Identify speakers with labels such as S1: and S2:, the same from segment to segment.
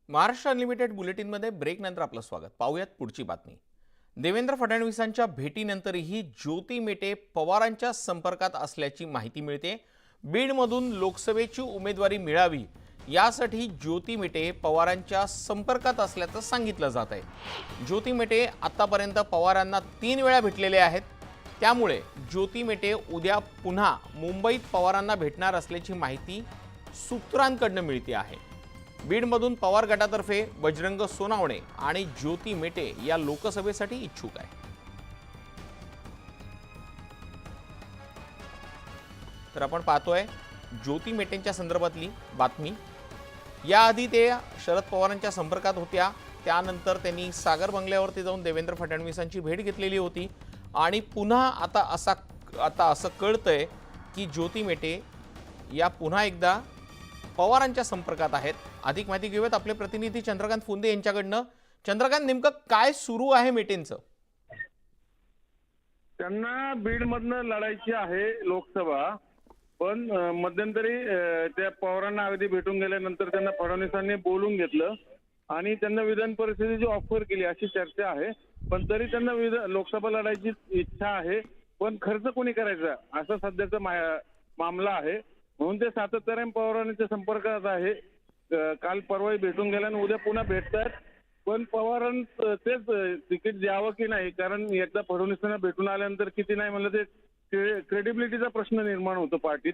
S1: Maharashtra unlimited बुलेटिनमध्ये ब्रेकनंतर आपलं स्वागत। पाहूयात पुढची बातमी। देवेंद्र फडणवीसांच्या भेटीनंतरही ज्योती मेटे पवारांच्या संपर्कात असल्याची माहिती मिळते। बीडमधून लोकसभेची उमेदवारी मिळावी यासाठी ज्योती मेटे पवारांच्या संपर्कात असल्याचं सांगितलं जात आहे। ज्योती मेटे आतापर्यंत पवारांना 3 वेळा भेटलेले आहेत। त्यामुळे ज्योती मेटे उद्या पुन्हा मुंबईत पवारांना भेटणार असल्याची माहिती सूत्रांकडून मिळते आहे। बीडमधून पवार गटातर्फे बजरंग सोनावणे आणि ज्योती मेटे या लोकसभेसाठी इच्छुक आहे। तर आपण पाहतोय ज्योती मेटेंच्या संदर्भातली बातमी। याआधी ते शरद पवारांच्या संपर्कात होत्या, त्यानंतर त्यांनी सागर बंगल्यावरती जाऊन देवेंद्र फडणवीसांची भेट घेतलेली होती आणि पुन्हा आता असं कळतंय की ज्योती मेटे या पुन्हा एकदा पवारांच्या संपर्कात आहेत। अधिक माहिती घेऊयात आपले प्रतिनिधी चंद्रकांत फुंदे यांच्याकडनं। चंद्रकांत, नेमकं काय सुरू आहे मेटेंचं?
S2: त्यांना बीडमधनं लढायची आहे लोकसभा, पण मध्यंतरी त्या पवारांना अगदी भेटून गेल्यानंतर त्यांना फडणवीसांनी बोलून घेतलं आणि त्यांना विधान परिषदेची ऑफर केली अशी चर्चा आहे। पण तरी त्यांना लोकसभा लढायची इच्छा आहे, पण खर्च कोणी करायचा असा सध्याचा मामला आहे। म्हणून ते सातत्याने पवारांच्या संपर्कात आहे। काल परवाही भेटून गेल्या आणि उद्या पुन्हा भेटतात, पण पवारांचं तेच तिकीट द्यावं की नाही, कारण एकदा फडणवीसांना भेटून आल्यानंतर किती नाही म्हणलं ते क्रेडिबिलिटीचा प्रश्न निर्माण होतो पार्टीत।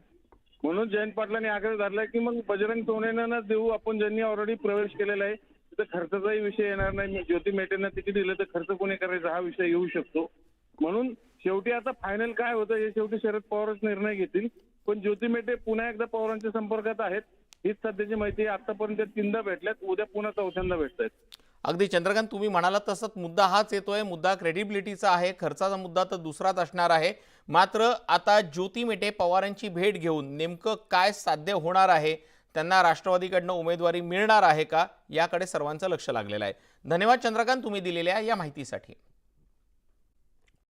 S2: म्हणून जयंत पाटलांनी आग्रह धरला की मग बजरंग सोनवणेंना देऊ आपण, ज्यांनी ऑलरेडी प्रवेश केलेला आहे। तिथं खर्चाचाही विषय येणार नाही। ज्योती मेटेंना तिकीट दिलं तर खर्च कोणी करायचा हा विषय येऊ शकतो। म्हणून शेवटी आता फायनल काय होतं हे शेवटी शरद पवारच निर्णय घेतील। पण ज्योती मेटे पुन्हा एकदा पवारांच्या संपर्कात आहेत, हीच सध्याची माहिती। आतापर्यंत 3दा भेटल्यात, उद्या पुन्हा 4थ्यांदा भेटतायत।
S1: अगदी चंद्रकांत, तुम्ही म्हणालात तसंच मुद्दा हाच येतोय। मुद्दा क्रेडिबिलिटीचा आहे, खर्चाचा मुद्दा तर दुसराच असणार आहे। मात्र आता ज्योती मेटे पवारांची भेट घेऊन नेमकं काय साध्य होणार आहे, त्यांना राष्ट्रवादीकडनं उमेदवारी मिळणार आहे का, याकडे सर्वांचं लक्ष लागलेलं आहे। धन्यवाद चंद्रकांत, तुम्ही दिलेल्या या माहितीसाठी।